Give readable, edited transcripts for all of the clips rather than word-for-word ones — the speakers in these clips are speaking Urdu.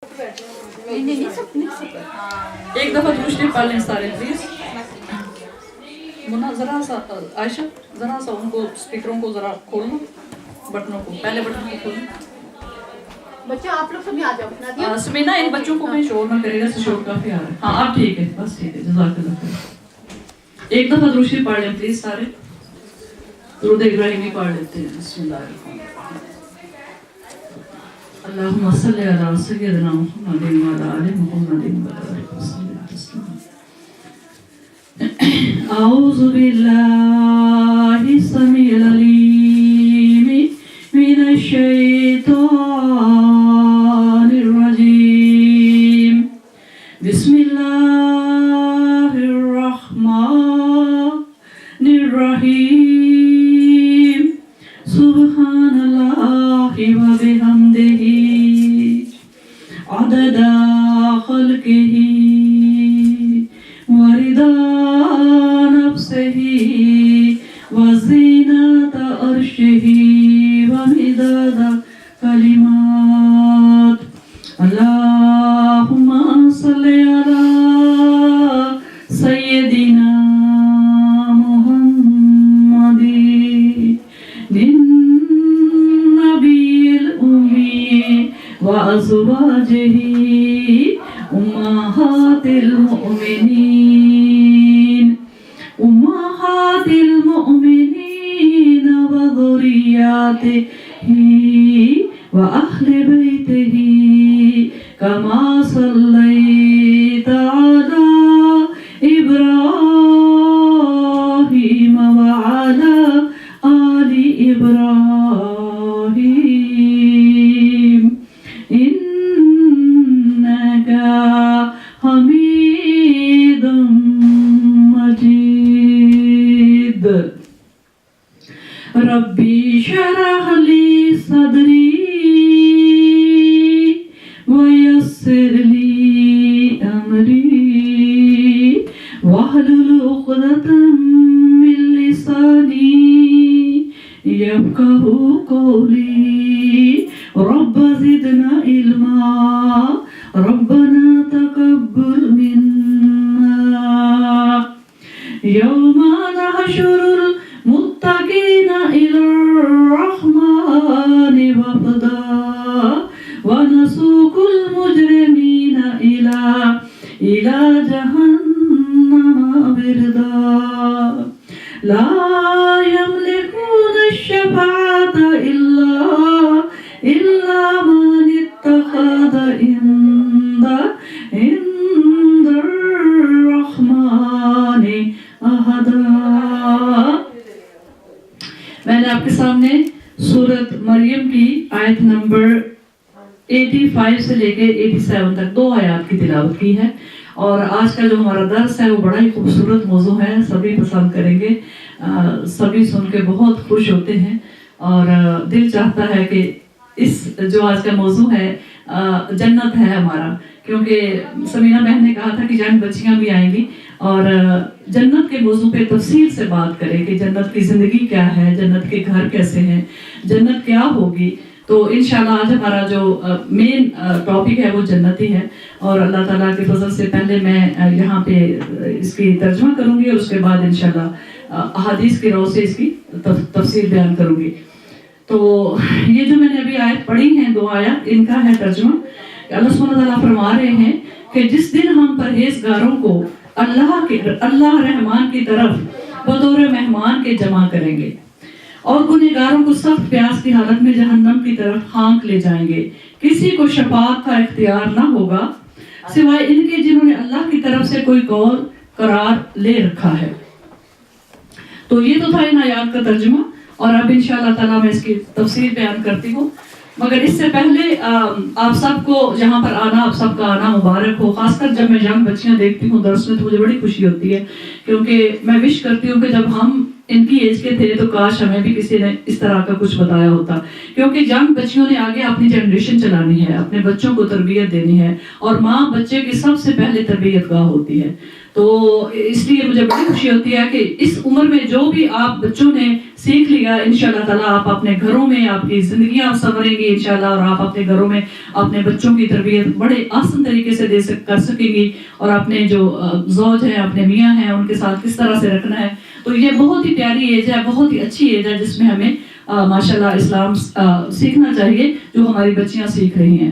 ایک دفعہ دوسری پڑھ لیں سارے پلیز. منا ذرا سا عائشہ ذرا سا ان کو اسپیکروں کو ذرا کھولنا، بٹنوں کو، پہلے بٹن کو کھولنا. بچے آپ لوگ سب آ جاؤ. سمینا ان بچوں کو میں شور نہ کرے گا، سے شور کافی آ رہا ہے. ہاں اب ٹھیک ہے، بس ٹھیک ہے، جزاک اللہ خیر. ایک دفعہ دوسری پڑھ لیں پلیز سارے. درود ابراہیمی پڑھ لیتے ہیں. بسم اللہ الرحمن الرحیم. اللہم صلی علی سیدنا محمد وعلی آل محمد وبارک وسلم تسلیما. اعوذ باللہ السمیع العلیم من الشیطان الرجیم. بسم اللہ الرحمن الرحیم. سبحان اللہ وبحمدہ عدد خلقہ ورضا نفسہ وزینۃ عرشہ ومداد کلمات. اللہم صلی علی سیدنا محمد النبی الأمی وأزواجہ أمہات المؤمنین وذریاتہ وأہل بیتہ کما صلیت علی ابراہیم وعلی آل ابراہیم انک حمید مجید. ربی شرح لی صدری ویسر لی امری واحلل عقدۃ من لسانی یفقہوا قولی. رب زدنا علما ربنا تقبل منا یوم نحشر المتقین الی الرحمن وفدا ونسوق المجرمین الی جہنم وردا. لا یملکون الشفاعة إلا من اتخذ عند الرحمن عہدا. میں نے آپ کے سامنے سورۃ مریم کی آیت نمبر 85 سے لے کے 87 تک 2 آیات کی تلاوت کی ہے. اور آج کا جو ہمارا درس ہے وہ بڑا ہی خوبصورت موضوع ہے، سبھی پسند کریں گے، سبھی سن کے بہت خوش ہوتے ہیں. اور دل چاہتا ہے کہ اس جو آج کا موضوع ہے جنت ہے ہمارا، کیونکہ سمینا بہن نے کہا تھا کہ جان بچیاں بھی آئیں گی اور جنت کے موضوع پہ تفصیل سے بات کریں کہ جنت کی زندگی کیا ہے، جنت کے گھر کیسے ہیں، جنت کیا ہوگی. تو انشاءاللہ آج ہمارا جو مین ٹاپک ہے وہ جنتی ہے. اور اللہ تعالیٰ کے فضل سے پہلے میں یہاں پہ اس کی ترجمہ کروں گی اور اس کے بعد انشاءاللہ احادیث کی رو سے اس کی تفصیل بیان کروں گی. تو یہ جو میں نے ابھی آیت پڑھی ہیں 2 آیات، ان کا ہے ترجمہ. اللہ سبحانہ تعالیٰ فرما رہے ہیں کہ جس دن ہم پرہیزگاروں کو اللہ رحمان کی طرف بطور مہمان کے جمع کریں گے اور گنہگاروں کو سخت پیاس کی حالت میں جہنم کی طرف ہانک لے جائیں گے. کسی کو شفاعت کا اختیار نہ ہوگا سوائے ان کے جنہوں نے اللہ کی طرف سے کوئی قول قرار لے رکھا ہے. تو یہ تو تھا ان آیات کا ترجمہ، اور اب انشاءاللہ تعالیٰ میں اس کی تفصیل بیان کرتی ہوں. مگر اس سے پہلے آپ سب کو یہاں پر آنا، آپ سب کا آنا مبارک ہو. خاص کر جب میں ینگ بچیاں دیکھتی ہوں درس میں تو مجھے بڑی خوشی ہوتی ہے، کیونکہ میں وش کرتی ہوں کہ جب ہم ان کی ایج کے تھے تو کاش ہمیں بھی کسی نے اس طرح کا کچھ بتایا ہوتا، کیونکہ ینگ بچیوں نے آگے اپنی جنریشن چلانی ہے، اپنے بچوں کو تربیت دینی ہے، اور ماں بچے کی سب سے پہلے تربیت گاہ ہوتی ہے۔ تو اس لیے مجھے بڑی خوشی ہوتی ہے کہ اس عمر میں جو بھی آپ بچوں نے سیکھ لیا، انشاءاللہ تعالیٰ آپ اپنے گھروں میں آپ کی زندگیاں سنوریں گی انشاءاللہ، اور آپ اپنے گھروں میں اپنے بچوں کی تربیت بڑے آسان طریقے سے کر سکیں گی، اور اپنے جو زوج ہیں، اپنے میاں ہیں، ان کے ساتھ کس طرح سے رکھنا ہے۔ تو یہ بہت ہی پیاری ایج ہے، بہت ہی اچھی ایج ہے، جس میں ہمیں ماشاءاللہ اسلام سیکھنا چاہیے جو ہماری بچیاں سیکھ رہی ہیں۔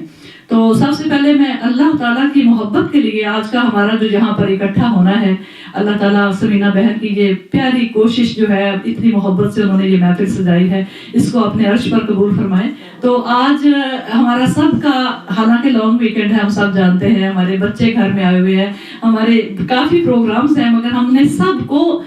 تو سب سے پہلے میں اللہ تعالیٰ کی محبت کے لیے آج کا ہمارا جو یہاں پر اکٹھا ہونا ہے، اللہ تعالیٰ سمینہ بہن کی یہ پیاری کوشش جو ہے، اتنی محبت سے انہوں نے یہ محفل سجائی ہے، اس کو اپنے عرش پر قبول فرمائیں۔ تو آج ہمارا سب کا، حالانکہ لانگ ویکنڈ ہے، ہم سب جانتے ہیں، ہمارے بچے گھر میں آئے ہوئے ہیں، ہمارے کافی پروگرامز ہیں، مگر ہم نے سب کو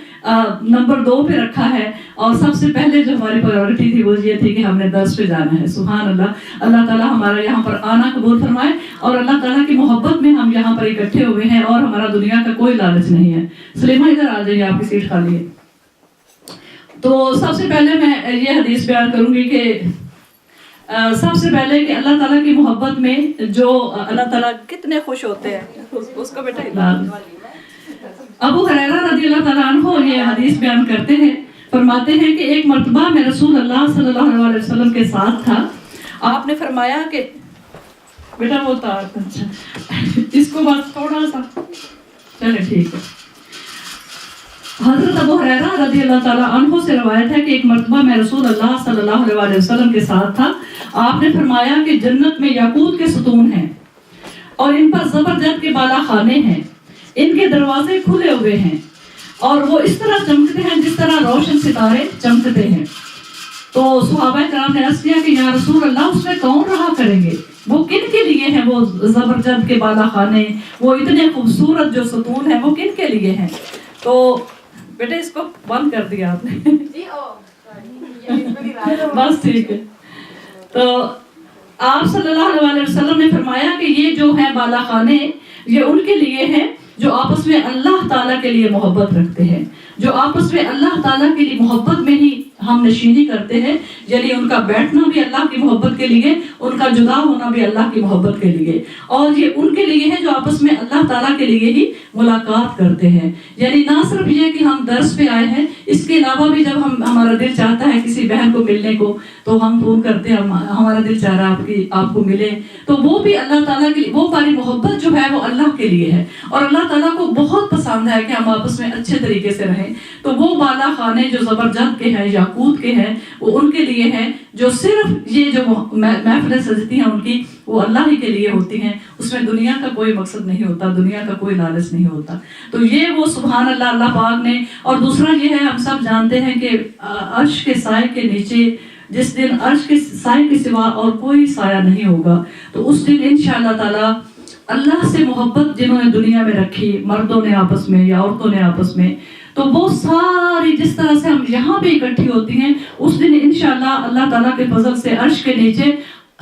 نمبر 2 پہ رکھا ہے، اور سب سے پہلے جو ہماری پرائیورٹی تھی وہ یہ تھی کہ ہم نے درس پہ جانا ہے۔ سبحان اللہ، اللہ تعالیٰ ہمارا یہاں پر آنا قبول فرمائے، اور اللہ تعالیٰ کی محبت میں ہم یہاں پر اکٹھے ہوئے ہیں، اور ہمارا دنیا کا کوئی لالچ نہیں ہے۔ سلیمہ ادھر آ جائیے، آپ کی سیٹ خالی ہے۔ تو سب سے پہلے میں یہ حدیث بیان کروں گی کہ سب سے پہلے کہ اللہ تعالیٰ کی محبت میں جو اللہ تعالیٰ کتنے خوش ہوتے ہیں، اس کو بیٹا علاج۔ ابو ہریرہ رضی اللہ تعالیٰ عنہ یہ حدیث بیان کرتے ہیں، فرماتے ہیں کہ ایک مرتبہ میں رسول اللہ صلی اللہ علیہ وسلم کے ساتھ تھا، آپ نے فرمایا کہ بیٹا وہ تار، اچھا اس کو بس تھوڑا سا چلے ٹھیک ہے۔ حضرت ابو ہریرہ رضی اللہ تعالیٰ عنہ سے روایت ہے کہ ایک مرتبہ میں رسول اللہ صلی اللہ علیہ وسلم کے ساتھ تھا، آپ نے فرمایا کہ جنت میں یاقوت کے ستون ہیں، اور ان پر زبرجد کے بالا خانے ہیں، ان کے دروازے کھلے ہوئے ہیں، اور وہ اس طرح چمکتے ہیں جس طرح روشن ستارے چمکتے ہیں۔ تو صحابہ کرام نے عرض کیا کہ یا رسول اللہ، اس میں کون رہا کریں گے؟ وہ کن کے لیے ہیں وہ زبرجد کے بالا خانے، وہ اتنے خوبصورت جو ستون ہیں، وہ کن کے لیے ہیں؟ تو بیٹے اس کو بند کر دیا آپ نے، بس ٹھیک ہے۔ تو آپ صلی اللہ علیہ وسلم نے فرمایا کہ یہ جو ہیں بالا خانے، یہ ان کے لیے ہیں جو آپس میں اللہ تعالیٰ کے لیے محبت رکھتے ہیں، جو آپس میں اللہ تعالیٰ کے لیے محبت میں ہی ہم نشینی کرتے ہیں، یعنی ان کا بیٹھنا بھی اللہ کی محبت کے لیے، ان کا جدا ہونا بھی اللہ کی محبت کے لیے، اور یہ ان کے لیے ہے جو آپس میں اللہ تعالیٰ کے لیے ہی ملاقات کرتے ہیں۔ یعنی نہ صرف یہ کہ ہم درس پہ آئے ہیں، اس کے علاوہ بھی جب ہمارا دل چاہتا ہے کسی بہن کو ملنے کو تو ہم فون کرتے ہیں، ہمارا دل چاہ رہا ہے آپ کو ملے، تو وہ بھی اللہ تعالیٰ کے لیے، وہ ہماری محبت جو ہے وہ اللہ کے لیے ہے، اور اللہ تعالیٰ کو بہت پسند ہے کہ ہم آپس میں اچھے طریقے سے رہیں۔ تو وہ بالا خانے جو زبرجد کے ہیں، یاقوت کے ہیں، وہ ان کے لیے ہیں جو صرف یہ جو محفلیں سجتی ہیں ان کی، وہ اللہ ہی کے لیے ہوتی ہیں، اس میں دنیا کا کوئی مقصد نہیں ہوتا، دنیا کا کوئی لالچ نہیں ہوتا۔ تو یہ وہ سبحان اللہ، اللہ پاک نے، اور دوسرا یہ ہے، ہم سب جانتے ہیں کہ عرش کے سائے کے نیچے، جس دن عرش کے سائے کے سوا اور کوئی سایہ نہیں ہوگا، تو اس دن انشاءاللہ تعالی اللہ سے محبت جنہوں نے دنیا میں رکھی، مردوں نے آپس میں یا عورتوں نے آپس میں، تو وہ ساری جس طرح سے ہم یہاں پہ اکٹھی ہوتی ہیں، اس دن انشاءاللہ اللہ تعالیٰ کے فضل سے عرش کے نیچے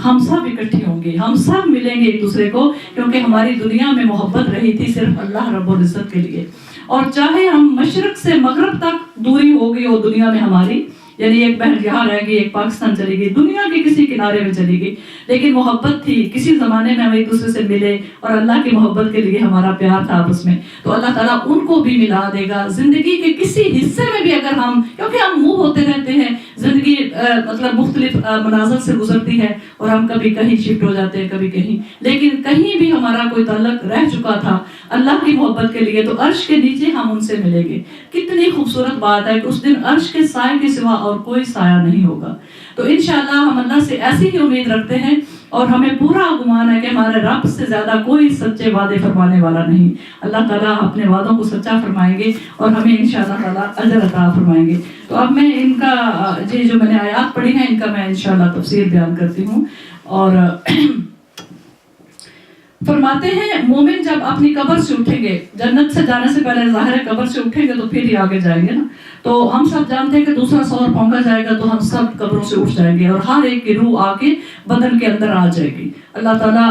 ہم سب اکٹھی ہوں گے، ہم سب ملیں گے ایک دوسرے کو، کیونکہ ہماری دنیا میں محبت رہی تھی صرف اللہ رب العزت کے لیے۔ اور چاہے ہم مشرق سے مغرب تک دوری ہوگی وہ دنیا میں ہماری، یعنی ایک بہن یہاں رہ گئی، ایک پاکستان چلی گئی، دنیا کے کسی کنارے میں چلی گئی، لیکن محبت تھی، کسی زمانے میں ہم ایک دوسرے سے ملے، اور اللہ کی محبت کے لیے ہمارا پیار تھا آپس میں، تو اللہ تعالیٰ ان کو بھی ملا دے گا۔ زندگی کے کسی حصے میں بھی اگر ہم، کیونکہ ہم موو ہوتے رہتے ہیں، زندگی مطلب مختلف مناظر سے گزرتی ہے، اور ہم کبھی کہیں شفٹ ہو جاتے ہیں، کبھی کہیں، لیکن کہیں بھی ہمارا کوئی تعلق رہ چکا تھا اللہ کی محبت کے لیے، تو عرش کے نیچے ہم ان سے ملیں گے۔ کتنی خوبصورت بات ہے کہ اس دن عرش کے سائے کے سوا اور کوئی سایہ نہیں ہوگا۔ تو انشاءاللہ ہم اللہ سے ایسی ہی امید رکھتے ہیں، اور ہمیں پورا گمان ہے کہ ہمارے رب سے زیادہ کوئی سچے وعدے فرمانے والا نہیں۔ اللہ تعالیٰ اپنے وعدوں کو سچا فرمائیں گے، اور ہمیں انشاءاللہ تعالیٰ اجر عطا فرمائیں گے۔ تو اب میں ان کا یہ جو میں نے آیات پڑھی ہیں، ان کا میں انشاءاللہ تفسیر بیان کرتی ہوں۔ اور فرماتے ہیں مومن جب اپنی قبر سے اٹھیں گے، جنت سے جانے سے پہلے ظاہر ہے قبر سے اٹھیں گے تو پھر ہی آگے جائیں گے نا، تو ہم سب جانتے ہیں کہ دوسرا سور پھونکا جائے گا تو ہم سب قبروں سے اٹھ جائیں گے، اور ہر ایک کی روح آ کے بدن کے اندر آ جائے گی۔ اللہ تعالیٰ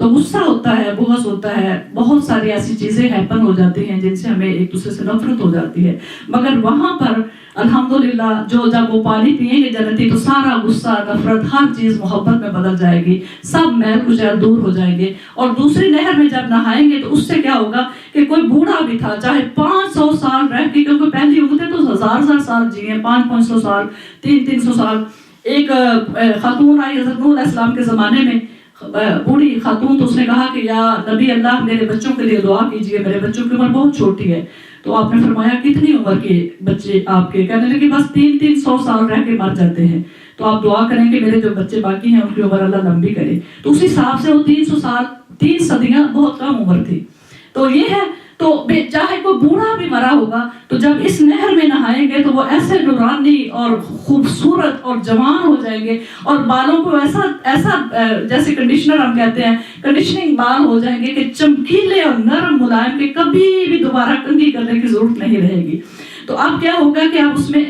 تو غصہ ہوتا ہے, بغض ہوتا ہے, بہت ساری ایسی چیزیں ہیپن ہو جاتی ہیں جن سے ہمیں ایک دوسرے سے نفرت ہو جاتی ہے. مگر وہاں پر الحمدللہ جب وہ پانی پیئیں گے جنتی تو سارا غصہ, نفرت, ہر چیز محبت میں بدل جائے گی, سب میل کچیل دور ہو جائیں گے. اور دوسری نہر میں جب نہائیں گے تو اس سے کیا ہوگا کہ کوئی بوڑھا بھی تھا, چاہے 500 سال رہ کے, کیونکہ پہلی امتیں تو ہزار سال جی ہیں, 500 سال, 300 سال. ایک خاتون آئی حضرت نوح علیہ السلام کے زمانے میں, بوڑھی خاتون, تو اس نے کہا کہ یا نبی اللہ میرے بچوں کے لیے دعا کیجئے, میرے بچوں کی عمر بہت چھوٹی ہے. تو آپ نے فرمایا کتنی عمر کے بچے آپ کے؟ کہنے لگے بس 300 سال رہ کے مر جاتے ہیں, تو آپ دعا کریں کہ میرے جو بچے باقی ہیں ان کی عمر اللہ لمبی کرے. تو اس حساب سے وہ 300 سال, 3 صدیاں بہت کم عمر تھی. تو یہ ہے, تو چاہے کوئی بوڑھا بھی مرا ہوگا تو جب اس نہر میں نہائیں گے تو وہ ایسے نورانی اور خوبصورت اور جوان ہو جائیں گے, اور بالوں کو ایسا جیسے کنڈیشنر ہم کہتے ہیں, کنڈیشننگ بال ہو جائیں گے کہ چمکیلے اور نرم ملائم, کے کبھی بھی دوبارہ کنگھی کرنے کی ضرورت نہیں رہے گی. تو اب کیا ہوگا کہ آپ اس میں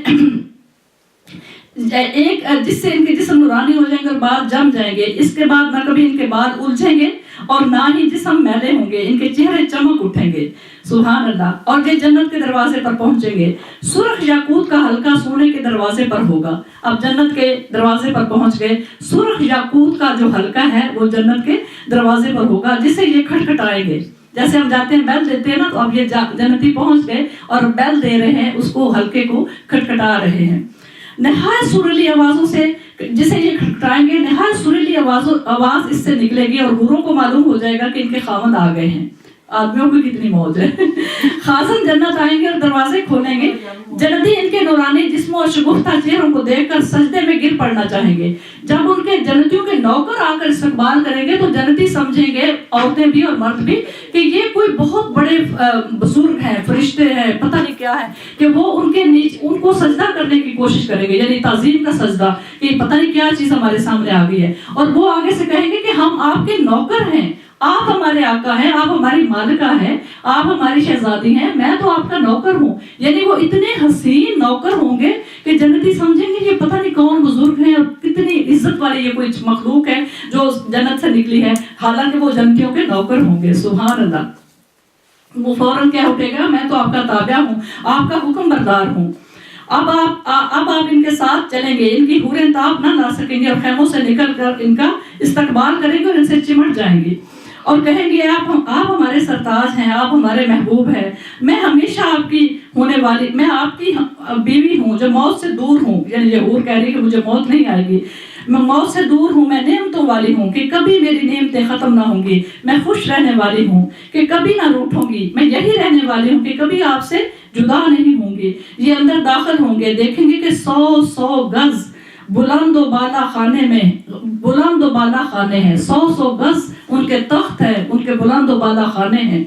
ایک جس سے ان کے جسم نورانی ہو جائیں گے اور بال جم جائیں گے, اس کے بعد نہ کبھی ان کے بال الجھیں گے اور نہ ہی جسم میلے ہوں گے, ان کے چہرے چمک اٹھیں گے. سبحان اللہ. اور یہ جنت کے دروازے پر پہنچیں گے. سرخ یاقوت کا حلقہ سونے کے دروازے پر ہوگا. اب جنت کے دروازے پر پہنچ گئے, سرخ یاقوت کا جو حلقہ ہے وہ جنت کے دروازے پر ہوگا, جسے یہ کھٹکھٹائیں گے. جیسے ہم جاتے ہیں بیل دیتے ہیں نا, تو اب یہ جنتی پہنچ گئے اور بیل دے رہے ہیں, اس کو حلقے کو کھٹکھٹا رہے ہیں. نہایت سریلی آوازوں سے جسے یہ کھٹکھٹائیں گے, نہایت سریلی آواز اس سے نکلے گی, اور حوروں کو معلوم ہو جائے گا کہ ان کے خاوند آ گئے ہیں. آدمیوں کو کتنی موج ہے. خازن جنت آئیں گے اور دروازے کھولیں گے. جنتی ان کے نورانی جسموں اور شگفتہ چہروں کو دیکھ کر سجدے میں گر پڑنا چاہیں گے. جب ان کے جنتیوں کے نوکر آ کر استقبال کریں گے تو جنتی سمجھیں گے, عورتیں بھی اور مرد بھی, کہ یہ کوئی بہت بڑے بزرگ ہیں, فرشتے ہیں, پتہ نہیں کیا ہے, کہ وہ ان کے نیچے ان کو سجدہ کرنے کی کوشش کریں گے, یعنی تعظیم کا سجدہ, کہ پتہ نہیں کیا چیز ہمارے سامنے آ گئی ہے. اور وہ آگے سے کہیں گے کہ ہم آپ کے نوکر ہیں, آپ ہمارے آقا ہیں, آپ ہماری مالکہ ہیں, آپ ہماری شہزادی ہیں, میں تو آپ کا نوکر ہوں. یعنی وہ اتنے حسین نوکر ہوں گے کہ جنتی سمجھیں گے یہ پتہ نہیں کون بزرگ ہیں, اور کتنی عزت والی یہ کوئی مخلوق ہے جو جنت سے نکلی ہے, حالانکہ وہ جنتیوں کے نوکر ہوں گے. سبحان اللہ. وہ فوراً کیا اٹھے گا, میں تو آپ کا تابع ہوں, آپ کا حکم بردار ہوں. اب آپ ان کے ساتھ چلیں گے, ان کی حوریں تاب نہ لا سکیں گے, اور خیموں سے نکل کر ان کا استقبال کریں گے اور ان سے چمٹ جائیں گی, اور کہیں گے آپ ہمارے سرتاج ہیں, آپ ہمارے محبوب ہیں, میں ہمیشہ آپ کی ہونے والی, میں آپ کی بیوی ہوں جو موت سے دور ہوں. یعنی یہ حور کہہ رہی ہے کہ مجھے موت نہیں آئے گی, میں موت سے دور ہوں, میں نعمتوں والی ہوں کہ کبھی میری نعمتیں ختم نہ ہوں گی, میں خوش رہنے والی ہوں کہ کبھی نہ روٹھوں گی, میں یہی رہنے والی ہوں کہ کبھی آپ سے جدا نہیں ہوں گی. یہ اندر داخل ہوں گے, دیکھیں گے کہ 100 گز بلند و بالا خانے میں, بلند و بالا خانے ہیں, 100 گز ان کے تخت ہیں, ان کے بلند و بالا خانے ہیں,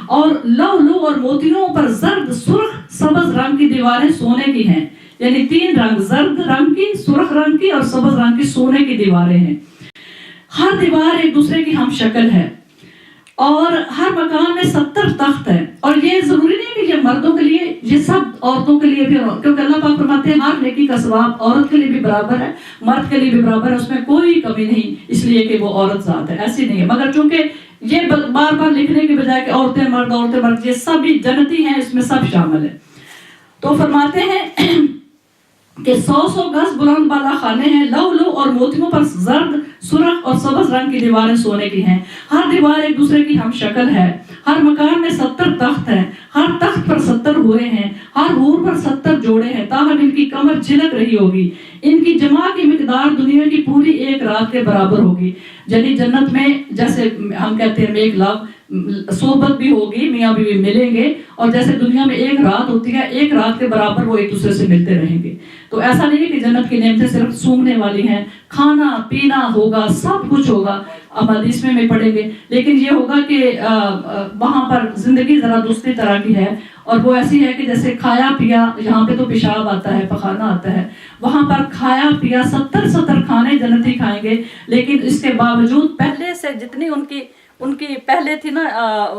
اور لؤلؤ اور موتیوں پر زرد, سرخ, سبز رنگ کی دیواریں سونے کی ہیں. یعنی 3 رنگ, زرد رنگ کی, سرخ رنگ کی اور سبز رنگ کی سونے کی دیواریں ہیں. ہر دیوار ایک دوسرے کی ہم شکل ہے, اور ہر مکان میں 70 تخت ہیں. اور یہ ضروری نہیں کہ یہ مردوں کے لیے, یہ سب عورتوں کے لیے بھی, کیونکہ اللہ پاک فرماتے ہیں ہر نیکی کا ثواب عورت کے لیے بھی برابر ہے, مرد کے لیے بھی برابر ہے, اس میں کوئی کمی نہیں, اس لیے کہ وہ عورت ذات ہے, ایسی نہیں ہے. مگر چونکہ یہ بار بار لکھنے کے بجائے کہ عورتیں مرد, یہ سب بھی جنتی ہیں, اس میں سب شامل ہے. تو فرماتے ہیں کہ 100 گز بلند بالا خانے ہیں, لؤلؤ اور موتیوں پر زرد, سرخ اور سبز رنگ کی دیواریں سونے کی ہیں. ہر دیوار ایک دوسرے کی ہم شکل ہے. ہر مکان میں 70 تخت ہیں, ہر تخت پر 70 حوریں ہیں, ہر حور پر 70 جوڑے ہیں, تاہم ان کی کمر جھلک رہی ہوگی. ان کی جمع کی مقدار دنیا کی پوری ایک رات کے برابر ہوگی. یعنی جنت میں جیسے ہم کہتے ہیں ایک لاکھ صحبت بھی ہوگی, میاں بیوی ملیں گے, اور جیسے دنیا میں ایک رات ہوتی ہے, ایک رات کے برابر وہ ایک دوسرے سے ملتے رہیں گے. تو ایسا نہیں ہے کہ جنت کی نعمتیں صرف سونگنے والی ہیں, کھانا پینا ہوگا, سب کچھ ہوگا, اب حدیث میں پڑھیں گے. لیکن یہ ہوگا کہ وہاں پر زندگی ذرا دوسری طرح کی ہے, اور وہ ایسی ہے کہ جیسے کھایا پیا, یہاں پہ تو پیشاب آتا ہے, پخانہ آتا ہے, وہاں پر کھایا پیا 70 کھانے جنتی کھائیں گے. لیکن اس کے باوجود پہلے سے جتنی ان کی پہلے تھی نا,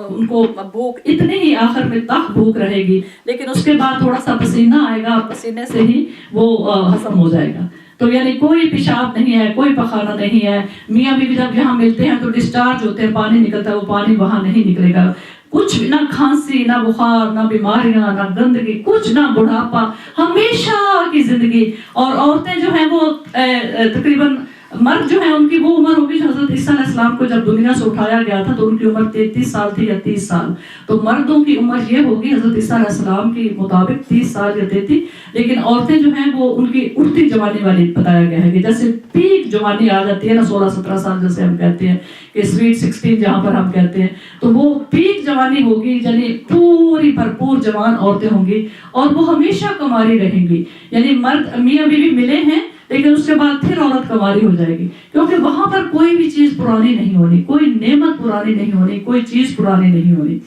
ان کو بھوک اتنی ہی آخر میں تک بھوک رہے گی, لیکن اس کے بعد تھوڑا سا پسینہ آئے گا, اور پسینے سے ہی وہ ہضم ہو جائے گا. تو یعنی کوئی پیشاب نہیں ہے، کوئی پخانہ نہیں ہے. میاں بیوی جب یہاں ملتے ہیں تو ڈسچارج ہوتے ہیں، پانی نکلتا ہے، وہ پانی وہاں نہیں نکلے گا. کچھ نہ کھانسی، نہ بخار، نہ بیماریاں، نہ گندگی، کچھ نہ بڑھاپا، ہمیشہ کی زندگی. اور عورتیں جو ہیں وہ تقریباً مرد جو ہیں ان کی وہ عمر ہوگی جو حضرت عیسیٰ علیہ السلام کو جب دنیا سے اٹھایا گیا تھا تو ان کی عمر 33 سال تھی یا 30 سال. تو مردوں کی عمر یہ ہوگی حضرت عیسیٰ علیہ السلام کی مطابق 30 سال یا 33. لیکن عورتیں جو ہیں وہ ان کی اٹھتی جوانی والی بتایا گیا ہے کہ جیسے پیک جوانی آ جاتی ہے نا 16-17 سال جیسے ہم کہتے ہیں کہ سویٹ 16 جہاں پر ہم کہتے ہیں، تو وہ پیک جوانی ہوگی، یعنی پوری بھرپور جوان عورتیں ہوں گی اور وہ ہمیشہ کماری رہیں گی. یعنی مرد میاں بیوی ملے ہیں لیکن اس کے بعد پھر عورت کنواری ہو جائے گی، کیونکہ وہاں پر کوئی بھی چیز پرانی نہیں ہونی، کوئی نعمت پرانی نہیں ہونی، کوئی چیز پرانی نہیں ہونی.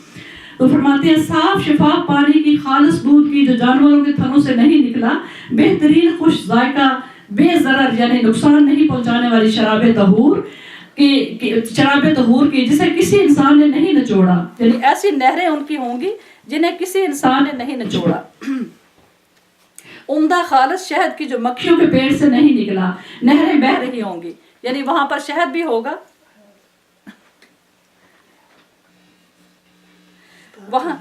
تو فرماتے ہیں صاف شفاف پانی کی، خالص دودھ کی جو جانوروں کے تھنوں سے نہیں نکلا، بہترین خوش ذائقہ، بے ضرر یعنی نقصان نہیں پہنچانے والی شراب طہور کی جسے کسی انسان نے نہیں نچوڑا. یعنی ایسی نہریں ان کی ہوں گی جنہیں کسی انسان نے نہیں نچوڑا. عمدہ خالص شہد کی جو مکھیوں کے پیڑ سے نہیں نکلا، نہریں بہہ رہی ہوں گی. یعنی وہاں پر شہد بھی ہوگا، وہاں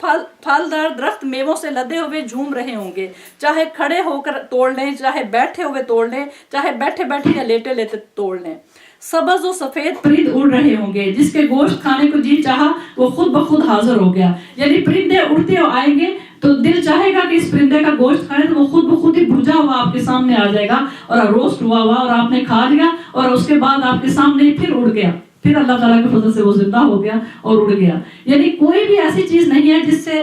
پھلدار درخت میووں سے لدے ہوئے جھوم رہے ہوں گے، چاہے کھڑے ہو کر توڑ لیں، چاہے بیٹھے ہوئے توڑ لیں، چاہے بیٹھے بیٹھے یا لیٹے لیتے توڑ لیں. سبز و سفید پرند اڑ رہے ہوں گے، جس کے گوشت کھانے کو جی چاہا وہ خود بخود حاضر ہو گیا. یعنی پرندے اڑتے آئیں گے تو دل چاہے گا کہ اس پرندے کا گوشت کھائیں تو وہ خود بخود ہی بھجا ہوا آپ کے سامنے آ جائے گا اور روسٹ ہوا ہوا، اور آپ نے کھا لیا اور اس کے بعد آپ کے سامنے پھر اڑ گیا، پھر اللہ تعالیٰ کے فضل سے وہ زندہ ہو گیا اور اڑ گیا. یعنی کوئی بھی ایسی چیز نہیں ہے جس سے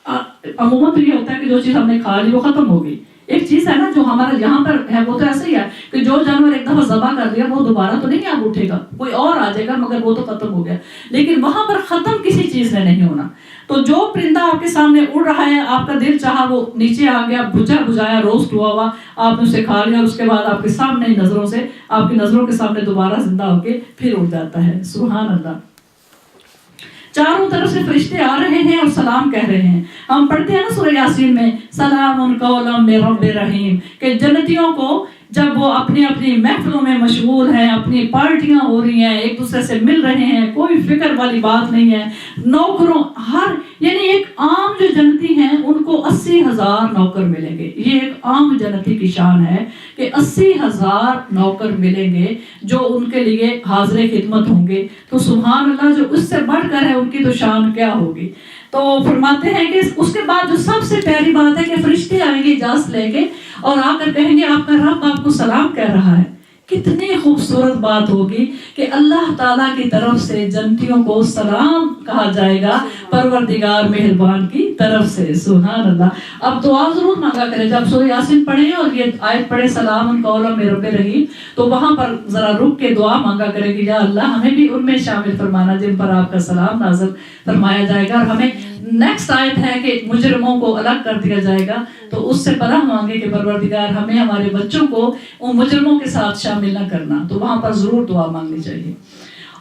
عموماً تو یہ ہوتا ہے کہ جو چیز ہم نے کھا لی وہ ختم ہو گئی. ایک چیز ہے نا جو ہمارا یہاں پر ہے وہ تو ایسا ہی ہے کہ جو جانور ایک دفعہ ذبح کر دیا وہ دوبارہ تو نہیں آپ اٹھے گا، کوئی اور آ جائے گا مگر وہ تو ختم ہو گیا. لیکن وہاں پر ختم کسی چیز نے نہیں ہونا. تو جو پرندہ آپ کے سامنے اڑ رہا ہے، آپ کا دل چاہا وہ نیچے آ گیا، بجایا روسٹ ہوا ہوا، آپ نے اسے کھا لیا اور اس کے بعد آپ کے سامنے نظروں سے، آپ کی نظروں کے سامنے دوبارہ زندہ ہو کے پھر اڑ جاتا ہے. سبحان اللہ. چاروں طرف سے فرشتے آ رہے ہیں اور سلام کہہ رہے ہیں. ہم پڑھتے ہیں نا سورہ یاسین میں سلام قولا من رب رحیم، کہ جنتیوں کو جب وہ اپنی اپنی محفلوں میں مشغول ہیں، اپنی پارٹیاں ہو رہی ہیں، ایک دوسرے سے مل رہے ہیں، کوئی فکر والی بات نہیں ہے. نوکروں یعنی ایک عام جو جنتی ہیں ان کو 80,000 نوکر ملیں گے. یہ ایک عام جنتی کی شان ہے کہ 80,000 نوکر ملیں گے جو ان کے لیے حاضر خدمت ہوں گے. تو سبحان اللہ، جو اس سے بڑھ کر ہے ان کی تو شان کیا ہوگی. تو فرماتے ہیں کہ اس کے بعد جو سب سے پیاری بات ہے کہ فرشتے آئیں گے اجازت لے کے اور آ کر کہیں گے آپ کا رب آپ کو سلام کہہ رہا ہے. کتنی خوبصورت بات ہوگی کہ اللہ تعالیٰ کی طرف سے جنتیوں کو سلام کہا جائے گا پروردگار مہربان کی طرف سے. سبحان اللہ. اب دعا ضرور مانگا کریں جب سورہ یاسین پڑھیں اور یہ آیت پڑھیں سلام قولا من رب رحیم، تو وہاں پر ذرا رک کے دعا مانگا کریں کہ یا اللہ ہمیں بھی ان میں شامل فرمانا جن پر آپ کا سلام نازل فرمایا جائے گا. اور ہمیں نیکسٹ آیت ہے کہ مجرموں کو الگ کر دیا جائے گا، تو اس سے پناہ مانگے کہ پروردگار ہمیں ہمارے بچوں کو ان مجرموں کے ساتھ شامل نہ کرنا. تو وہاں پر ضرور دعا مانگنی چاہیے.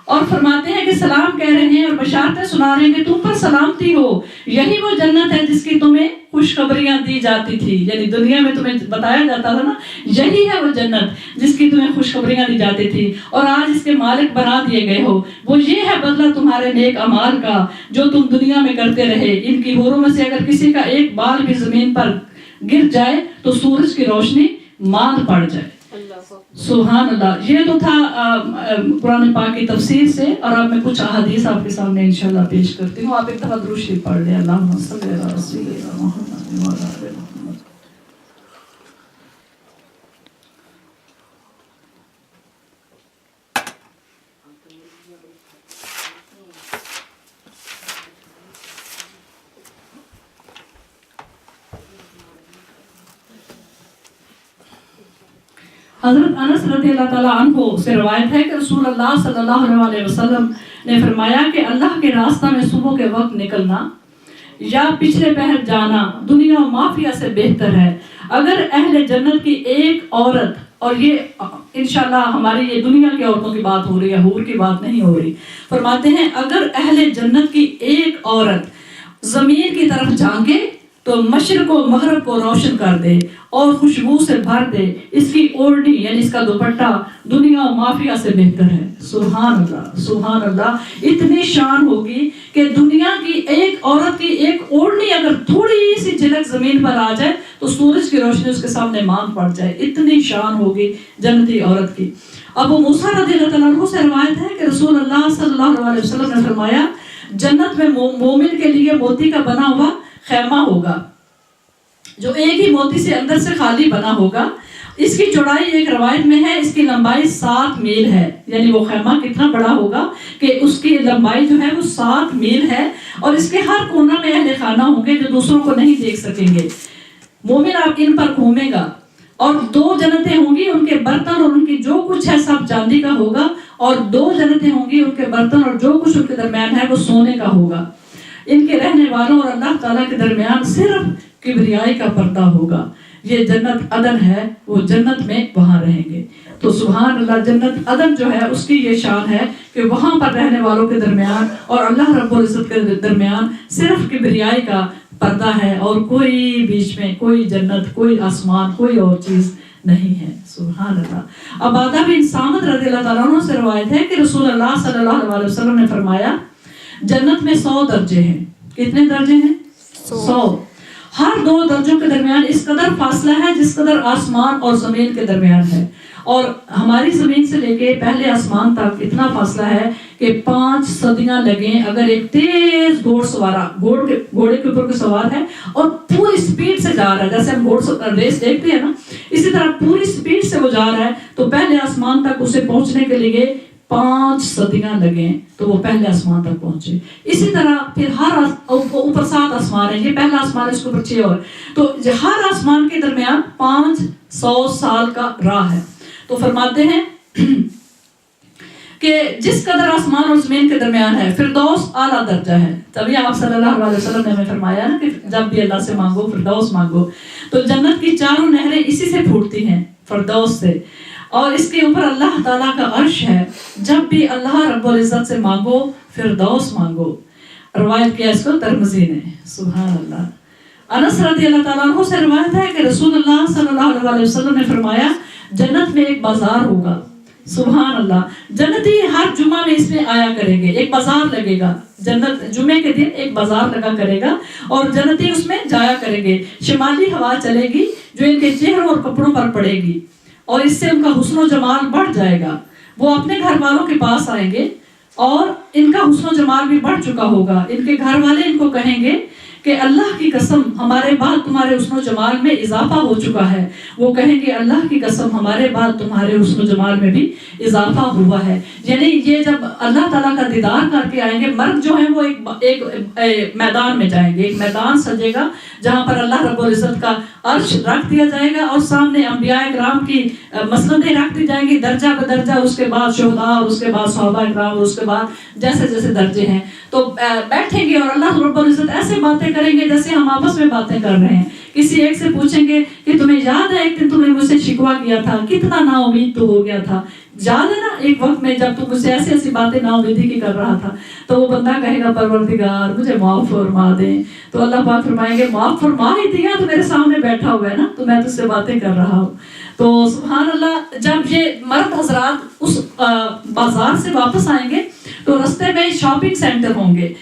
اور فرماتے ہیں کہ سلام کہہ رہے ہیں اور بشارتیں سنا رہے ہیں کہ تم پر سلامتی ہو، یہی وہ جنت ہے جس کی تمہیں خوشخبریاں دی جاتی تھی. یعنی دنیا میں تمہیں بتایا جاتا تھا نا، یہی ہے وہ جنت جس کی تمہیں خوشخبریاں دی جاتی تھی اور آج اس کے مالک بنا دیے گئے ہو. وہ یہ ہے بدلہ تمہارے نیک اعمال کا جو تم دنیا میں کرتے رہے. ان کی حوروں میں سے اگر کسی کا ایک بال بھی زمین پر گر جائے تو سورج کی روشنی ماند پڑ جائے. سبحان اللہ. یہ تو تھا قرآن پاک کی تفسیر سے، اور اب میں کچھ احادیث آپ کے سامنے انشاءاللہ پیش کرتی ہوں. آپ ایک دفعہ درود شریف پڑھ لیں. اللہم صلی علی سیدنا محمد وعلی آل محمد. حضرت انس رضی اللہ تعالیٰ عنہ سے روایت ہے کہ رسول اللہ صلی اللہ علیہ وسلم نے فرمایا کہ اللہ کے راستہ میں صبح کے وقت نکلنا یا پچھلے پہر جانا دنیا و مافیا سے بہتر ہے. اگر اہل جنت کی ایک عورت، اور یہ انشاءاللہ ہماری یہ دنیا کی عورتوں کی بات ہو رہی ہے، حور کی بات نہیں ہو رہی. فرماتے ہیں اگر اہل جنت کی ایک عورت زمین کی طرف جھانکے تو مشرق و مغرب کو روشن کر دے اور خوشبو سے بھر دے. اس کی اوڑھنی یعنی اس کا دوپٹہ دنیا و مافیا سے بہتر ہے. سبحان اللہ سبحان اللہ. اتنی شان ہوگی کہ دنیا کی ایک عورت کی ایک اوڑھنی اگر تھوڑی سی جھلک زمین پر آ جائے تو سورج کی روشنی اس کے سامنے مانگ پڑ جائے. اتنی شان ہوگی جنتی عورت کی. ابو موسیٰ رضی اللہ تعالیٰ عنہ سے روایت ہے کہ رسول اللہ صلی اللہ علیہ وسلم نے فرمایا جنت میں مومن کے لیے موتی کا بنا ہوا خیمہ ہوگا جو ایک ہی موتی سے اندر سے خالی بنا ہوگا. اس کی چوڑائی ایک روایت میں ہے اس کی لمبائی 7 میل ہے. یعنی وہ خیمہ کتنا بڑا ہوگا کہ اس کی لمبائی جو ہے وہ 7 میل ہے اور اس کے ہر کونا میں اہل خانہ ہوں گے جو دوسروں کو نہیں دیکھ سکیں گے. مومن آپ ان پر گھومے گا اور 2 جنتیں ہوں گی ان کے برتن اور ان کی جو کچھ ہے سب چاندی کا ہوگا اور 2 جنتیں ہوں گی ان کے برتن اور جو کچھ ان کے درمیان ہے وہ سونے کا ہوگا. ان کے رہنے والوں اور اللہ تعالیٰ کے درمیان صرف کبریائی کا پردہ ہوگا. یہ جنت عدن ہے وہ جنت میں وہاں رہیں گے. تو سبحان اللہ جنت عدن جو ہے اس کی یہ شان ہے کہ وہاں پر رہنے والوں کے درمیان اور اللہ رب العزت کے درمیان صرف کبریائی کا پردہ ہے اور کوئی بیچ میں کوئی جنت کوئی آسمان کوئی اور چیز نہیں ہے. سبحان اللہ. عبادہ بن صامت رضی اللہ تعالیٰ عنہ سے روایت ہے کہ رسول اللہ صلی اللہ علیہ وسلم نے فرمایا جنت میں 100 درجے ہیں. کتنے درجے ہیں؟ 100. ہر 2 درجوں کے درمیان اس قدر فاصلہ ہے جس قدر آسمان اور زمین کے درمیان ہے. اور ہماری زمین سے لے کے پہلے آسمان تک اتنا فاصلہ ہے کہ 5 صدیاں لگیں اگر ایک تیز گھوڑ سوارا گھوڑے کے اوپر کوئی سوار ہے اور پوری سپیڈ سے جا رہا ہے جیسے ہم گھوڑ ریس دیکھتے ہیں نا اسی طرح پوری سپیڈ سے وہ جا رہا ہے تو پہلے آسمان تک اسے پہنچنے کے لیے 5 صدیاں لگیں تو وہ پہلے آسمان تک پہنچے. اسی طرح پھر ہر اوپر 7 آسمان ہیں. یہ پہلا آسمان ہے اس کے اوپر 6 اور تو ہر آسمان کے درمیان 500 سال کا راہ ہے. تو فرماتے ہیں کہ جس قدر آسمان اور زمین کے درمیان ہے فردوس اعلیٰ درجہ ہے. تبھی آپ صلی اللہ علیہ وسلم نے ہمیں فرمایا نا کہ جب بھی اللہ سے مانگو فردوس مانگو. تو جنت کی 4 نہریں اسی سے پھوٹتی ہیں فردوس سے اور اس کے اوپر اللہ تعالیٰ کا عرش ہے. جب بھی اللہ رب العزت سے مانگو فردوس مانگو. روایت کیا اس کو ترمذی نے. سبحان اللہ. انس رضی اللہ تعالیٰ عنہ سے روایت ہے کہ رسول اللہ صلی اللہ علیہ وسلم نے فرمایا جنت میں ایک بازار ہوگا. سبحان اللہ. جنتی ہر جمعہ میں اس میں آیا کریں گے. ایک بازار لگے گا جنت جمعے کے دن ایک بازار لگا کرے گا اور جنتی اس میں جایا کریں گے. شمالی ہوا چلے گی جو ان کے چہروں اور کپڑوں پر پڑے گی اور اس سے ان کا حسن و جمال بڑھ جائے گا. وہ اپنے گھر والوں کے پاس آئیں گے اور ان کا حسن و جمال بھی بڑھ چکا ہوگا. ان کے گھر والے ان کو کہیں گے کہ اللہ کی قسم ہمارے بعد تمہارے حسن و جمال میں اضافہ ہو چکا ہے. وہ کہیں گے اللہ کی قسم ہمارے بعد تمہارے حسن و جمال میں بھی اضافہ ہوا ہے. یعنی یہ جب اللہ تعالیٰ کا دیدار کر کے آئیں گے مرد جو ہیں وہ ایک میدان میں جائیں گے. ایک میدان سجے گا جہاں پر اللہ رب العزت کا عرش رکھ دیا جائے گا اور سامنے انبیاء کرام کی مسندیں رکھ دی جائیں گی درجہ بدرجہ. اس کے بعد شہداء اور اس کے بعد صحابہ کرام اور اس کے بعد جیسے جیسے درجے ہیں تو بیٹھیں گے اور اللہ رب العزت ایسے باتیں کریں گے جیسے ہم آپس میں باتیں کر رہے ہیں. کسی ایک سے پوچھیں گے کہ تمہیں یاد ہے ایک دن تم نے مجھ سے شکوہ کیا تھا کتنا نا امید تو ہو گیا تھا. یاد ہے نا ایک وقت میں جب تم مجھ سے ایسی ایسی باتیں نا امیدی کی کر رہا تھا. تو وہ بندہ کہے گا پروردگار مجھے معاف فرما دیں. تو اللہ پاک فرمائیں گے معاف فرما ہی دیا تو میرے سامنے بیٹھا ہوا ہے نا تو میں تجھ سے باتیں کر رہا ہوں. تو سبحان اللہ. جب یہ مرد حضرات اس بازار سے واپس آئیں گے تو رستے میں شاپنگ سینٹر ہوں گے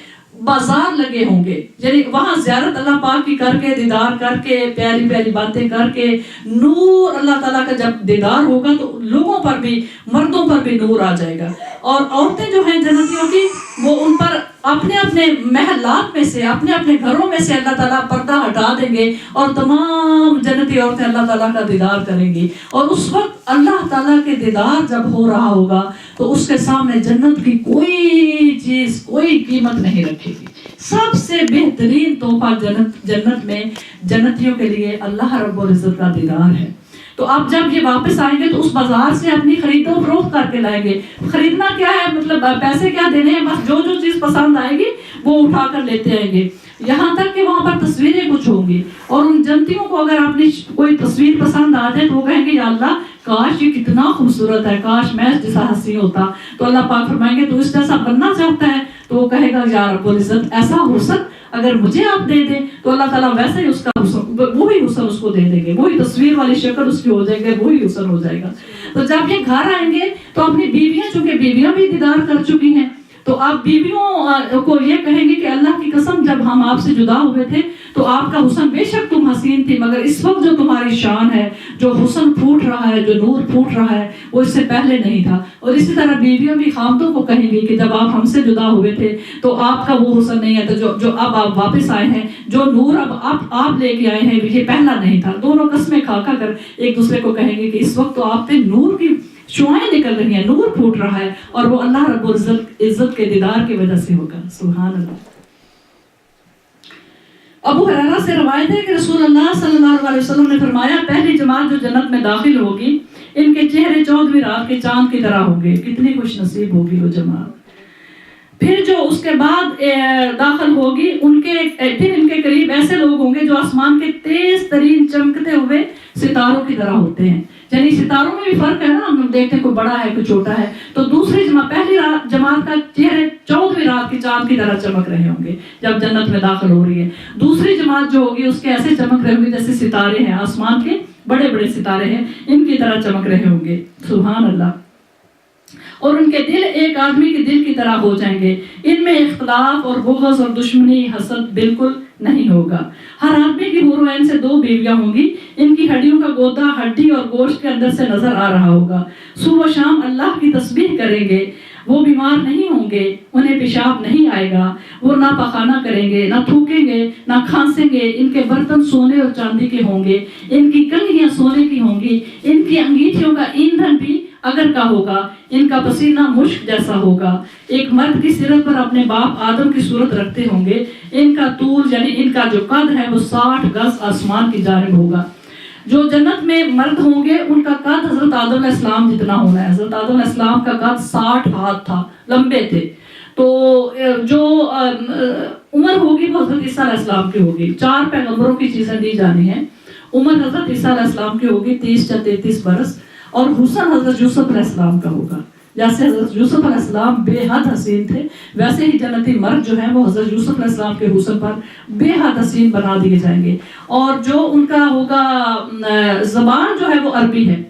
بازار لگے ہوں گے. یعنی وہاں زیارت اللہ پاک کی کر کے دیدار کر کے پیاری پیاری باتیں کر کے نور اللہ تعالیٰ کا جب دیدار ہوگا تو لوگوں پر بھی مردوں پر بھی نور آ جائے گا. اور عورتیں جو ہیں جنتیوں کی وہ ان پر اپنے اپنے محلات میں سے اپنے اپنے گھروں میں سے اللہ تعالیٰ پردہ ہٹا دیں گے اور تمام جنتی عورتیں اللہ تعالیٰ کا دیدار کریں گی. اور اس وقت اللہ تعالیٰ کے دیدار جب ہو رہا ہوگا تو اس کے سامنے جنت کی کوئی چیز کوئی قیمت نہیں رکھے گی. سب سے بہترین تحفہ جنت میں جنتیوں کے لیے اللہ رب العزت کا دیدار ہے. تو آپ جب یہ واپس آئیں گے تو اس بازار سے اپنی خرید و فروخت کر کے لائیں گے. خریدنا کیا ہے مطلب پیسے کیا دینے ہیں بس جو جو چیز پسند آئے گی وہ اٹھا کر لیتے آئیں گے. یہاں تک کہ وہاں پر تصویریں کچھ ہوں گی اور ان جنتیوں کو اگر اپنی کوئی تصویر پسند آ جائے تو وہ کہیں گے یا اللہ کاش یہ کتنا خوبصورت ہے کاش میں جیسا حسین ہوتا. تو اللہ پاک فرمائیں گے تو اس جیسا بننا چاہتا ہے تو وہ کہے گا یا رب العزت ایسا ہو سک اگر مجھے آپ دے دیں تو اللہ تعالیٰ ویسے ہی اس کا حسن، وہی حسن اس کو دے دیں گے، وہی تصویر والی شکل اس کی ہو جائے گی، وہی حسن ہو جائے گا۔ تو جب یہ گھر آئیں گے تو اپنی بیویاں، چونکہ بیویاں بھی دیدار کر چکی ہیں، تو آپ بیویوں کو یہ کہیں گے کہ اللہ کی قسم جب ہم آپ سے جدا ہوئے تھے تو آپ کا حسن، بے شک تم حسین تھی، مگر اس وقت جو تمہاری شان ہے، جو حسن پھوٹ رہا ہے، جو نور پھوٹ رہا ہے، وہ اس سے پہلے نہیں تھا۔ اور اسی طرح بیویوں بھی خامدوں کو کہیں گی کہ جب آپ ہم سے جدا ہوئے تھے تو آپ کا وہ حسن نہیں ہے، تو جو اب آپ واپس آئے ہیں، جو نور اب آپ لے کے آئے ہیں، یہ پہلا نہیں تھا۔ دونوں قسمیں کھا کھا کر ایک دوسرے کو کہیں گے کہ اس وقت تو آپ پہ نور کی شعائیں نکل رہی ہیں، نور پھوٹ رہا ہے، اور وہ اللہ رب العزت کے دیدار کی وجہ سے ہوگا۔ سبحان اللہ۔ ابو ہریرہ سے روایت ہے کہ رسول اللہ صلی اللہ علیہ وسلم نے فرمایا، پہلی جماعت جو جنت میں داخل ہوگی ان کے چہرے 14ویں رات کے چاند کی طرح ہوں گے۔ کتنی خوش نصیب ہوگی وہ جماعت۔ پھر جو اس کے بعد داخل ہوگی پھر ان کے قریب ایسے لوگ ہوں گے جو آسمان کے تیز ترین چمکتے ہوئے ستاروں کی طرح ہوتے ہیں۔ یعنی ستاروں میں بھی فرق ہے نا، ہم دیکھتے ہیں کوئی بڑا ہے کوئی چھوٹا ہے۔ تو دوسری جماعت، پہلی جماعت کا چہرے 14ویں رات کی چاند کی طرح چمک رہے ہوں گے جب جنت میں داخل ہو رہی ہے۔ دوسری جماعت جو ہوگی اس کے ایسے چمک رہے ہوں گے جیسے ستارے ہیں، آسمان کے بڑے بڑے ستارے ہیں، ان کی طرح چمک رہے ہوں گے۔ سبحان اللہ۔ اور ان کے دل ایک آدمی کے دل کی طرح ہو جائیں گے، ان میں اختلاف اور بغض اور دشمنی، حسد بالکل نہیں ہوگا۔ ہر آدمی کی حور و عین سے 2 بیویاں ہوں گی، ان کی ہڈیوں کا گودا ہڈی اور گوشت کے اندر سے نظر آ رہا ہوگا۔ صبح و شام اللہ کی تسبیح کریں گے، وہ بیمار نہیں ہوں گے، انہیں پیشاب نہیں آئے گا، وہ نہ پخانہ کریں گے، نہ تھوکیں گے، نہ کھانسیں گے، ان کے برتن سونے اور چاندی کے ہوں گے، ان کی کنگھیاں سونے کی ہوں گی، ان کی انگیٹھیوں کا ایندھن بھی اگر کا ہوگا، ان کا پسینہ مشک جیسا ہوگا۔ ایک مرد کی سرت پر اپنے باپ آدم کی صورت رکھتے ہوں گے، ان کا طول یعنی ان کا جو قد ہے وہ 60 گز آسمان کی جانب ہوگا۔ جو جنت میں مرد ہوں گے ان کا قد حضرت آدم علیہ السلام جتنا ہونا ہے۔ حضرت آدم علیہ السلام کا قد 60 ہاتھ تھا، لمبے تھے۔ تو جو عمر ہوگی وہ حضرت عیسیٰ علیہ السلام کی ہوگی۔ 4 پیغمبروں کی چیزیں دی جانی ہیں۔ عمر حضرت عیسیٰ علیہ السلام کی ہوگی 30 یا 33 برس، اور حسن حضرت یوسف علیہ السلام کا ہوگا۔ جیسے حضرت یوسف علیہ السلام بے حد حسین تھے، ویسے ہی جنتی مرد جو ہیں وہ حضرت یوسف علیہ السلام کے حسن پر بے حد حسین بنا دیے جائیں گے۔ اور جو ان کا ہوگا زبان جو ہے وہ عربی ہے۔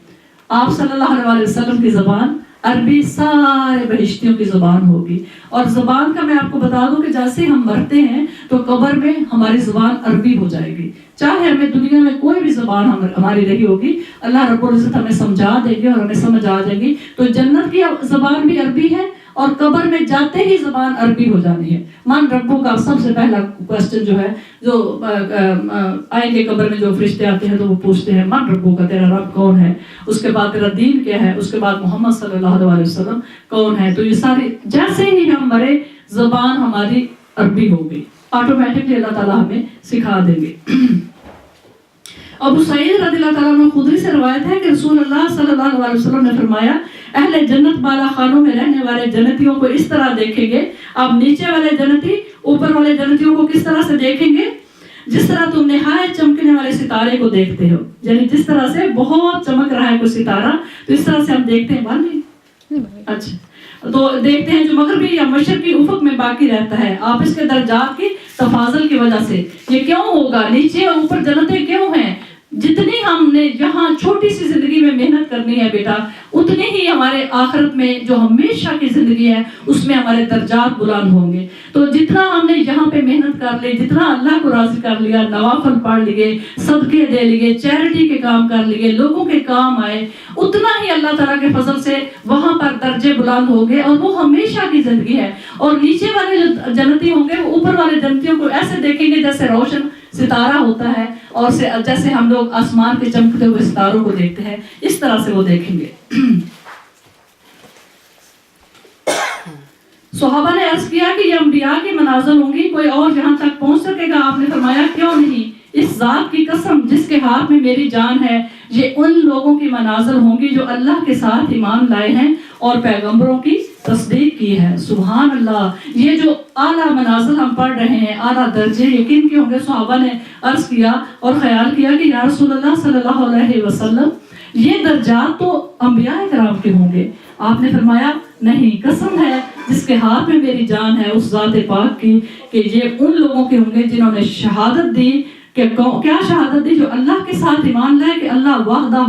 آپ صلی اللہ علیہ وسلم کی زبان عربی سارے بہشتیوں کی زبان ہوگی۔ اور زبان کا میں آپ کو بتا دوں کہ جیسے ہم مرتے ہیں تو قبر میں ہماری زبان عربی ہو جائے گی، چاہے ہمیں دنیا میں کوئی بھی زبان ہماری رہی ہوگی، اللہ رب العزت ہمیں سمجھا دیں گے اور ہمیں سمجھ آ جائے گی۔ تو جنت کی زبان بھی عربی ہے اور قبر میں جاتے ہی زبان عربی ہو جانی ہے۔ من ربوں کا سب سے پہلا کوسچن جو ہے، جو آئیں گے قبر میں جو فرشتے آتے ہیں تو وہ پوچھتے ہیں من ربوں کا، تیرا رب کون ہے، اس کے بعد تیرا دین کیا ہے، اس کے بعد محمد صلی اللہ علیہ وسلم کون ہے۔ تو یہ سارے جیسے ہی ہم مرے زبان ہماری عربی ہوگی، آٹومیٹکلی اللہ تعالیٰ ہمیں سکھا دیں گے۔ ابو سعید رضی اللہ تعالیٰ عنہ خدری سے روایت ہے کہ رسول اللہ صلی اللہ علیہ وسلم نے فرمایا، اہل جنت بالا خانوں میں رہنے والے جنتیوں کو اس طرح دیکھیں گے۔ آپ نیچے والے جنتی اوپر والے جنتیوں کو کس طرح سے دیکھیں گے؟ جس طرح تم نہایت چمکنے والے ستارے کو دیکھتے ہو، یعنی جس طرح سے بہت چمک رہا ہے کوئی ستارہ تو اس طرح سے ہم دیکھتے ہیں۔ اچھا، تو دیکھتے ہیں جو مغربی یا مشرقی افق میں باقی رہتا ہے، آپ اس کے درجات کی تفاضل کی وجہ سے۔ یہ کیوں ہوگا؟ نیچے اور اوپر جنتیں کیوں ہیں؟ جتنی ہم نے یہاں چھوٹی سی زندگی میں محنت کرنی ہے بیٹا، اتنی ہی ہمارے آخرت میں جو ہمیشہ کی زندگی ہے اس میں ہمارے درجات بلند ہوں گے۔ تو جتنا ہم نے یہاں پہ محنت کر لی، جتنا اللہ کو راضی کر لیا، نوافل پڑھ لیے، صدقے دے لیے، چیریٹی کے کام کر لیے، لوگوں کے کام آئے، اتنا ہی اللہ تعالیٰ کے فضل سے وہاں پر درجے بلند ہوں گے اور وہ ہمیشہ کی زندگی ہے۔ اور نیچے والے جو جنتی ہوں گے وہ اوپر والے جنتیوں کو ایسے دیکھیں گے جیسے روشن ستارہ ہوتا ہے، اور جیسے ہم لوگ آسمان کے چمکتے ہوئے ستاروں کو دیکھتے ہیں اس طرح سے وہ دیکھیں گے۔ صحابہ نے عرض کیا کہ یہ انبیاء کی منازل ہوں گی، کوئی اور یہاں تک پہنچ سکے گا؟ آپ نے فرمایا کیوں نہیں، اس ذات کی قسم جس کے ہاتھ میں میری جان ہے، یہ ان لوگوں کی منازل ہوں گی جو اللہ کے ساتھ ایمان لائے ہیں اور پیغمبروں کی تصدیق کی ہے۔ سبحان اللہ، یہ جو اعلیٰ منازل ہم پڑھ رہے ہیں، اعلیٰ درجے، یقین کے ہوں گے۔ صحابہ نے عرض کیا اور خیال کیا کہ یا رسول اللہ صلی اللہ علیہ وسلم، یہ درجات تو انبیاء کرام کے ہوں گے۔ آپ نے فرمایا نہیں، قسم ہے جس کے ہاتھ میں میری جان ہے اس ذات پاک کی کہ یہ ان لوگوں کے ہوں گے جنہوں نے شہادت دی کہ کیا شہادت دی؟ جو اللہ کے ساتھ ایمان لائے کہ اللہ وحدہ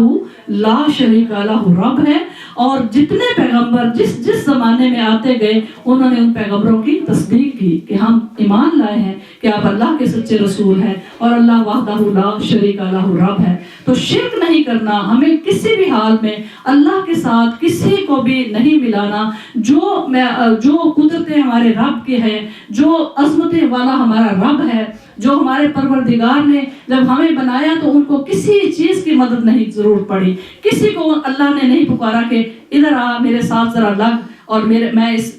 لا شریک لہ رب ہے، اور جتنے پیغمبر جس زمانے میں آتے گئے انہوں نے ان پیغمبروں کی تصدیق کی کہ ہم ایمان لائے ہیں کہ آپ اللہ کے سچے رسول ہیں اور اللہ وحدہ لا شریک لہ رب ہے۔ تو شرک نہیں کرنا، ہمیں کسی بھی حال میں اللہ کے ساتھ کسی کو بھی نہیں ملانا۔ جو قدرتیں ہمارے رب کی ہیں، جو عظمتیں والا ہمارا رب ہے، جو ہمارے پروردگار نے جب ہمیں بنایا تو ان کو کسی چیز کی مدد نہیں ضرورت پڑی، کسی کو اللہ نے نہیں پکارا کہ ادھر آ میرے ساتھ ذرا لگ اور میں اس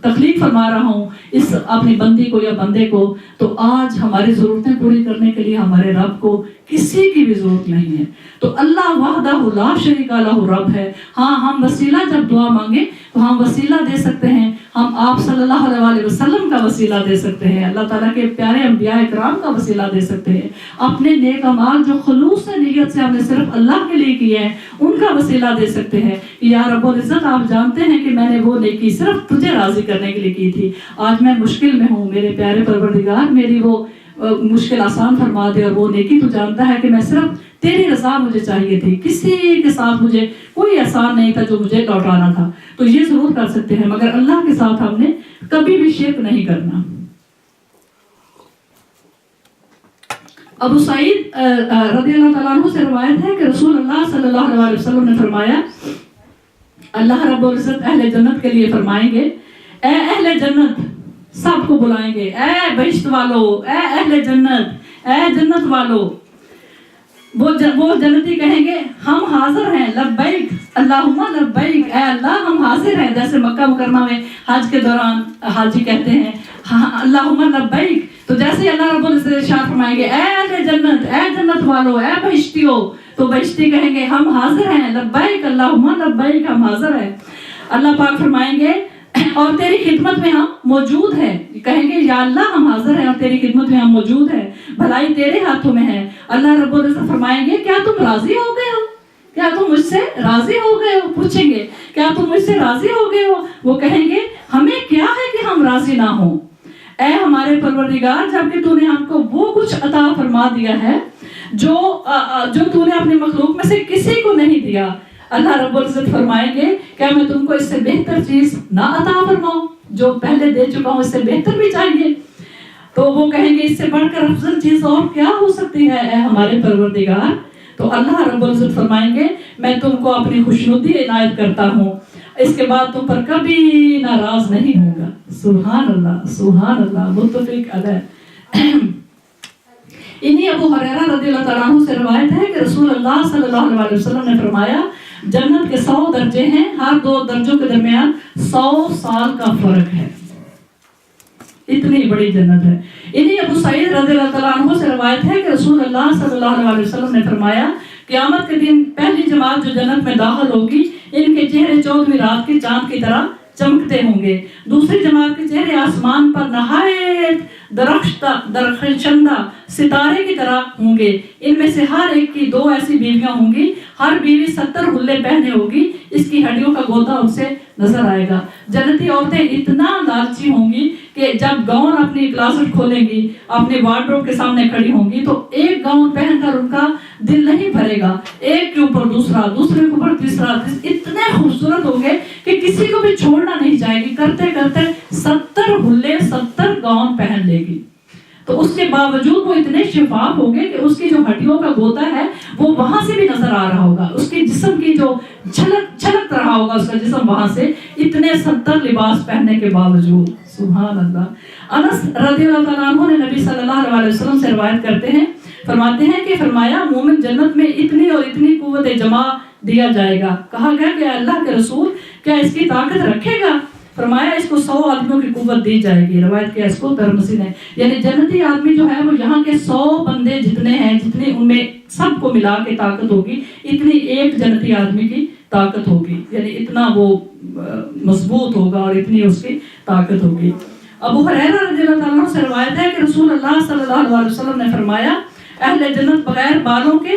تخلیق فرما رہا ہوں اس اپنی بندی کو یا بندے کو۔ تو آج ہماری ضرورتیں پوری کرنے کے لیے ہمارے رب کو کسی کی بھی ضرورت نہیں ہے۔ تو اللہ وحدہ لا شریک لہ رب ہے۔ ہاں ہم وسیلہ جب دعا مانگے تو ہم وسیلہ دے سکتے ہیں، ہم آپ صلی اللہ علیہ وسلم کا وسیلہ دے سکتے ہیں، اللہ تعالیٰ کے پیارے انبیاء اکرام کا وسیلہ دے سکتے ہیں، اپنے نیک اعمال جو خلوص نیت سے ہم نے صرف اللہ کے لیے کیے ہیں ان کا وسیلہ دے سکتے ہیں۔ یا رب العزت آپ جانتے ہیں کہ میں نے وہ نیکی صرف تجھے راضی کرنے کے لیے کی تھی، آج میں مشکل میں ہوں، میرے پیارے پروردگار میری وہ مشکل آسان فرما دے، اور وہ نیکی تو جانتا ہے کہ میں صرف تیری رضا مجھے چاہیے تھی، کسی کے ساتھ مجھے کوئی احسان نہیں تھا جو مجھے لوٹانا تھا۔ تو یہ ضرور کر سکتے ہیں، مگر اللہ کے ساتھ ہم نے کبھی بھی شرک نہیں کرنا۔ ابو سعید رضی اللہ تعالیٰ عنہ سے روایت ہے کہ رسول اللہ صلی اللہ علیہ وسلم نے فرمایا، اللہ رب العزت اہل جنت کے لیے فرمائیں گے، اے اہل جنت، سب کو بلائیں گے، اے بہشت والو، اے اہل جنت، اے جنت والو۔ وہ جنتی کہیں گے ہم حاضر ہیں، لبیک اللہم لبیک، اے اللہ ہم حاضر ہیں، جیسے مکہ مکرمہ میں حج کے دوران حاجی کہتے ہیں اللہم لبیک۔ تو جیسے اللہ رب العزت ارشاد فرمائیں گے اے اہل جنت، اے جنت والو، اے بہشتیو، تو بہشتی کہیں گے ہم حاضر ہیں، لبیک اللہم لبیک، ہم حاضر ہیں۔ اللہ پاک فرمائیں گے اور تیری خدمت میں ہم موجود ہیں، کہیں گے یا اللہ ہم حاضر ہیں اور تیری خدمت میں ہم موجود ہیں، بھلائی تیرے ہاتھوں میں ہے۔ اللہ رب العزت فرمائیں گے کیا تم راضی ہو گئے ہو؟ کیا تم مجھ سے راضی ہو گئے ہو؟ پوچھیں گے کیا تم مجھ سے راضی ہو گئے ہو؟ وہ کہیں گے ہمیں کیا ہے کہ ہم راضی نہ ہوں، اے ہمارے پروردگار، جبکہ تو نے ہم کو وہ کچھ عطا فرما دیا ہے جو تو نے اپنی مخلوق میں سے کسی کو نہیں دیا۔ اللہ رب العزت فرمائیں گے کیا میں تم کو اس سے بہتر چیز نہ عطا فرماؤں؟ جو پہلے دے چکا ہوں اس سے بہتر بھی چاہیے؟ تو وہ کہیں گے اس سے بڑھ کر افضل چیز اور کیا ہو سکتی ہے اے ہمارے پروردگار؟ تو اللہ رب العزت فرمائیں گے میں تم کو اپنی خوشنودی عنایت کرتا ہوں، اس کے بعد تم پر کبھی ناراض نہیں ہوں گا۔ سبحان اللہ، سبحان اللہ، متفق علیہ۔ انہی ابو ہریرہ رضی اللہ تعالیٰ عنہ سے روایت ہے کہ رسول اللہ صلی اللہ علیہ وسلم نے فرمایا جنت کے 100 درجے ہیں، ہر 2 درجوں کے درمیان 100 سال کا فرق ہے، اتنی بڑی جنت ہے۔ انہی ابو سعید رضی اللہ تعالیٰ عنہ سے روایت ہے کہ رسول اللہ صلی اللہ علیہ وسلم نے فرمایا قیامت کے دن پہلی جماعت جو جنت میں داخل ہوگی ان کے چہرے 14ویں رات کے چاند کی طرح چمکتے ہوں گے، دوسری جماعت کے چہرے آسمان پر نہایت درخشندہ ستارے کی طرح ہوں گے، ان میں سے ہر ایک کی 2 ایسی بیویاں ہوں گی، ہر بیوی 70 حلے پہنے ہوگی، اس کی ہڈیوں کا گوتا ان سے نظر آئے گا۔ جنتی عورتیں اتنا لالچی ہوں گی کہ جب گاؤن اپنی کلاسٹ کھولیں گی، اپنے وارڈروب کے سامنے کھڑی ہوں گی تو ایک گاؤن پہن کر ان کا دل نہیں بھرے گا، ایک کے اوپر دوسرا، دوسرے کے اوپر تیسرا، اتنے خوبصورت ہوں گے کہ کسی کو بھی چھوڑنا نہیں چاہے گی، کرتے کرتے 70 حلے 70 گاؤن پہن لے گی۔ تو اس کے باوجود وہ اتنے شفاف ہوں گے کہ اس کی جو ہڈیوں کا گوتا ہے وہ وہاں سے بھی نظر آ رہا ہوگا، اس کی جسم کی جو چھلک رہا ہوگا اس کا جسم وہاں سے، اتنے 70 لباس پہننے کے باوجود۔ سبحان اللہ۔ انس رضی اللہ تعالیٰ عنہ نے نبی صلی اللہ علیہ وسلم سے روایت کرتے ہیں، فرماتے ہیں کہ فرمایا مومن جنت میں اتنی اور اتنی قوت جمع دیا جائے گا۔ کہا گیا کہ اللہ کے رسول کیا اس کی طاقت رکھے گا؟ فرمایا اس کو 100 آدمیوں کی قوت دی جائے گی، روایت کیا اس کو ترمذی نے، یعنی جنتی آدمی جو ہے وہ یہاں کے 100 بندے جتنے ہیں، جتنے ان میں سب کو ملا کے طاقت ہوگی اتنی ایک جنتی آدمی کی طاقت ہوگی، یعنی اتنا وہ مضبوط ہوگا اور اتنی اس کی طاقت ہوگی۔ ابو ہریرہ رضی اللہ تعالیٰ عنہ سے روایت ہے کہ رسول اللہ صلی اللہ علیہ وسلم نے فرمایا اہل جنت بغیر بالوں کے